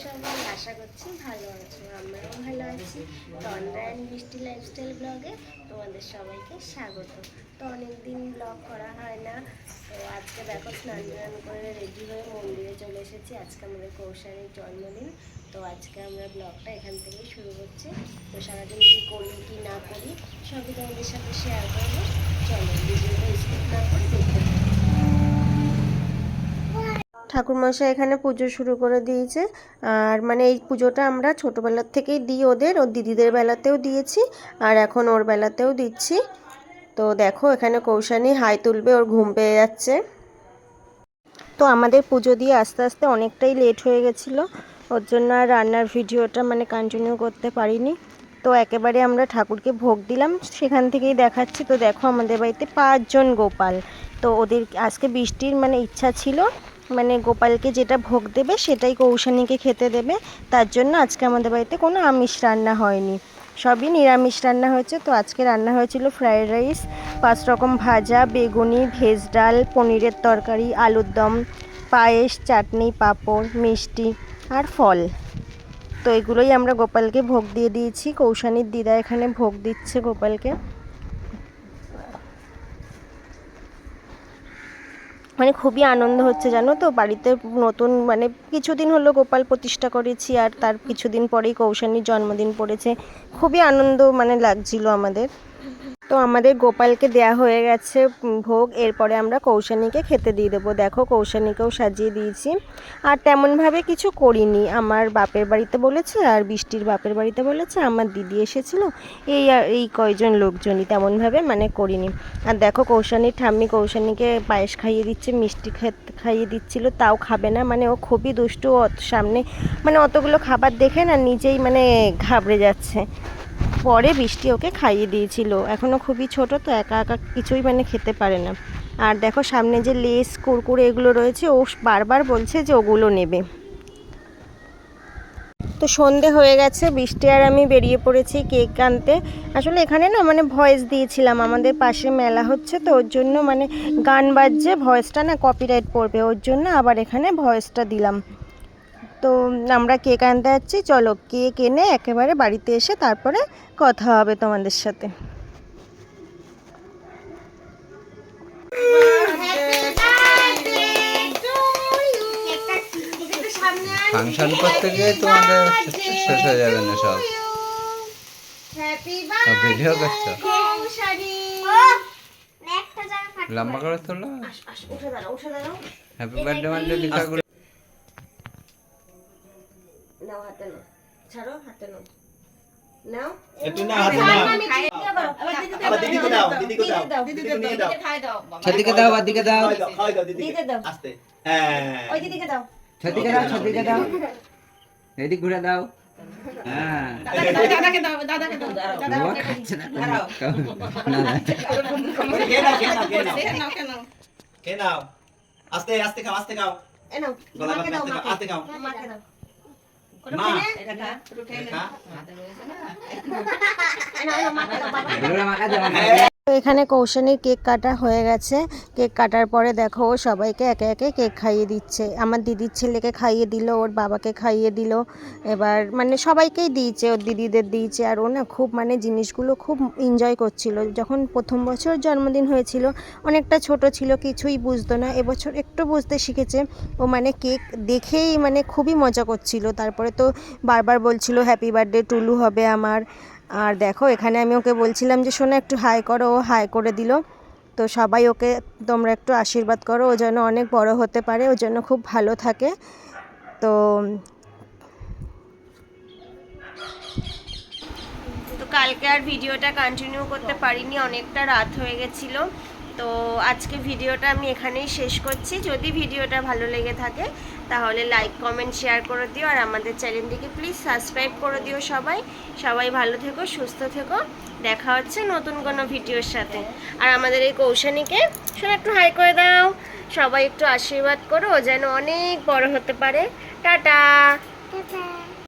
সবাই? আশা করছি ভালো আছো, আমরাও ভালো আছি। তন্দ্রা অ্যান্ড বৃষ্টি লাইফস্টাইল ব্লগে তোমাদের সবাইকে স্বাগত। তো অনেকদিন ব্লগ করা হয় না, তো আজকে দেখো স্নান টান করে রেডি হয়ে মন্দিরে চলে এসেছি। আজকে আমাদের কৌশানীর জন্মদিন, তো আজকে আমরা ব্লগটা এখান থেকেই শুরু করছি। তো সারাদিন কী করি কি না করি সবই তোমাদের সাথে শেয়ার করবো। চলো ভিডিওটা স্কিপ না করে দেখতে থাকো। ঠাকুরমশাই এখানে পুজো শুরু করে দিয়েছে। আর মানে এই পুজোটা আমরা ছোটোবেলার থেকেই দিই, ওর দিদিদের বেলাতেও দিয়েছি আর এখন ওর বেলাতেও দিচ্ছি। তো দেখো এখানে কৌশানী হাই তুলবে, ওর ঘুম পেয়ে যাচ্ছে। তো আমাদের পুজো দিয়ে আস্তে আস্তে অনেকটাই লেট হয়ে গেছিলো, ওর জন্য আর রান্নার ভিডিওটা মানে কন্টিনিউ করতে পারিনি। তো একেবারে আমরা ঠাকুরকে ভোগ দিলাম, সেখান থেকেই দেখাচ্ছি। তো দেখো আমাদের বাড়িতে 5 জন গোপাল। তো ওদের আজকে বৃষ্টির মানে ইচ্ছা ছিল, মানে গোপালকে যেটা ভোগ দেবে সেটাই কৌশানীকে খেতে দেবে। তার জন্য আজকে আমাদের বাড়িতে কোনো আমিষ রান্না হয়নি, সবই নিরামিষ রান্না হয়েছে। তো আজকে রান্না হয়েছিল ফ্রায়েড রাইস, 5 রকম ভাজা, বেগুনি, ভেজ ডাল, পনিরের তরকারি, আলুর দম, পায়েস, চাটনি, পাঁপড়, মিষ্টি আর ফল। তো এগুলোই আমরা গোপালকে ভোগ দিয়ে দিয়েছি। কৌশানীর দিদা এখানে ভোগ দিচ্ছে গোপালকে। মানে খুবই আনন্দ হচ্ছে জানো তো, বাড়িতে নতুন মানে কিছুদিন হলো গোপাল প্রতিষ্ঠা করেছি আর তার কিছুদিন পরেই কৌশানীর জন্মদিন পড়েছে। খুবই আনন্দ মানে লাগছিল আমাদের। তো আমাদের গোপালকে দেয়া হয়ে গেছে ভোগ, এরপরে আমরা কৌশানীকে খেতে দিয়ে দেবো। দেখো কৌশানীকেও সাজিয়ে দিয়েছি। আর তেমনভাবে কিছু করিনি, আমার বাপের বাড়িতে বলেছে আর বৃষ্টির বাপের বাড়িতে বলেছে, আমার দিদি এসেছিল, এই কয়জন লোকজনই, তেমনভাবে মানে করিনি। আর দেখো কৌশানীর ঠাম্মি কৌশানীকে পায়েস খাইয়ে দিচ্ছে, মিষ্টি খাইয়ে দিচ্ছিল, তাও খাবে না। মানে ও খুবই দুষ্টু, সামনে মানে অতগুলো খাবার দেখে না নিজেই মানে ঘাবড়ে যাচ্ছে। পরে বৃষ্টি ওকে খাইয়ে দিয়েছিল, এখনও খুবই ছোট, তো একা একা কিছুই মানে খেতে পারে না। আর দেখো সামনে যে লেস কুরকুরে এগুলো রয়েছে, ও বারবার বলছে যে ওগুলো নেবে। তো সন্ধে হয়ে গেছে, বৃষ্টি আর আমি বেরিয়ে পড়েছি কেক আনতে। আসলে এখানে না মানে ভয়েস দিয়েছিলাম, আমাদের পাশে মেলা হচ্ছে, তো ওর জন্য মানে গান বাজছে, ভয়েসটা না কপিরাইট পড়বে, ওর জন্য আবার এখানে ভয়েসটা দিলাম। তো আমরা কেক আনতে যাচ্ছি, চলো কেক এনে একেবারে বাড়িতে এসে তারপরে কথা হবে তোমাদের সাথে। ফাংশন করতে গিয়ে তোমাদের শেষ হয়ে যাবে না সব। ভিডিও করছো, লম্বা করে তোলো। হ্যাপি বার্থডে মানে লেখাগুলো নাও, হাতে নাও, ছাড়ো, হাতে নাও, নাও একটু না হাতে নাও। আবার দিদিকে দাও, দিদিকে দাও, দিদিকে নিয়ে দাও। ছদিকে দাও, বাদিকে দাও, খাওয়াই দাও দিদিকে দাও আস্তে। হ্যাঁ ওই দিদিকে দাও, ছদিকে দাও, ছদিকে দাও, এদিক ঘুরে দাও। হ্যাঁ দাদাকে দাও, দাদাকে দাও, বাবা খাচ্ছে না না না। কে নাও, কে নাও, কে নাও, নাও কেন কে নাও। আস্তে আস্তে খাও, আস্তে খাও। এ নাও, গলা মাকে দাও, কাটতে খাও, আস্তে খাও। মাকে দাও, মা এটা খা রুটে খা। মাকে দাও বাবা। এগুলো মাখা দাও। তো এখানে কৌশানীর কেক কাটা হয়ে গেছে। কেক কাটার পরে দেখো ও সবাইকে একে একে কেক খাইয়ে দিচ্ছে। আমার দিদির ছেলেকে খাইয়ে দিল, ওর বাবাকে খাইয়ে দিল, এবার মানে সবাইকেই দিয়েছে, ওর দিদিদের দিয়েছে। আর ও না খুব মানে জিনিসগুলো খুব এনজয় করছিল। যখন প্রথম বছর জন্মদিন হয়েছিল অনেকটা ছোট ছিল, কিছুই বুঝতো না, এবছর একটু বুঝতে শিখেছে। ও মানে কেক দেখেই মানে খুবই মজা করছিল। তারপরে তো বারবার বলছিল হ্যাপি বার্থডে টুলু হবে আমার। আর দেখো এখানে আমি ওকে বলছিলাম যে শোনো একটু হাই করো, ও হাই করে দিল। তো সবাই ওকে তোমরা একটু আশীর্বাদ করো, ও যেন অনেক বড় হতে পারে, ও যেন খুব ভালো থাকে। তো কালকে আর ভিডিওটা কন্টিনিউ করতে পারিনি, অনেকটা রাত হয়ে গেছিলো। তো আজকে ভিডিওটা আমি এখানেই শেষ করছি। যদি ভিডিওটা ভালো লেগে থাকে তাহলে লাইক কমেন্ট শেয়ার করে দিও, আর আমাদের চ্যানেলটিকে প্লিজ সাবস্ক্রাইব করে দিও। সবাই ভালো থেকো, সুস্থ থেকো, দেখা হচ্ছে নতুন কোনো ভিডিওর সাথে। আর আমাদের এই কৌশানীকে শোনো একটু হাই করে দাও, সবাই একটু আশীর্বাদ করো, ও যেন অনেক বড় হতে পারে। টাটা।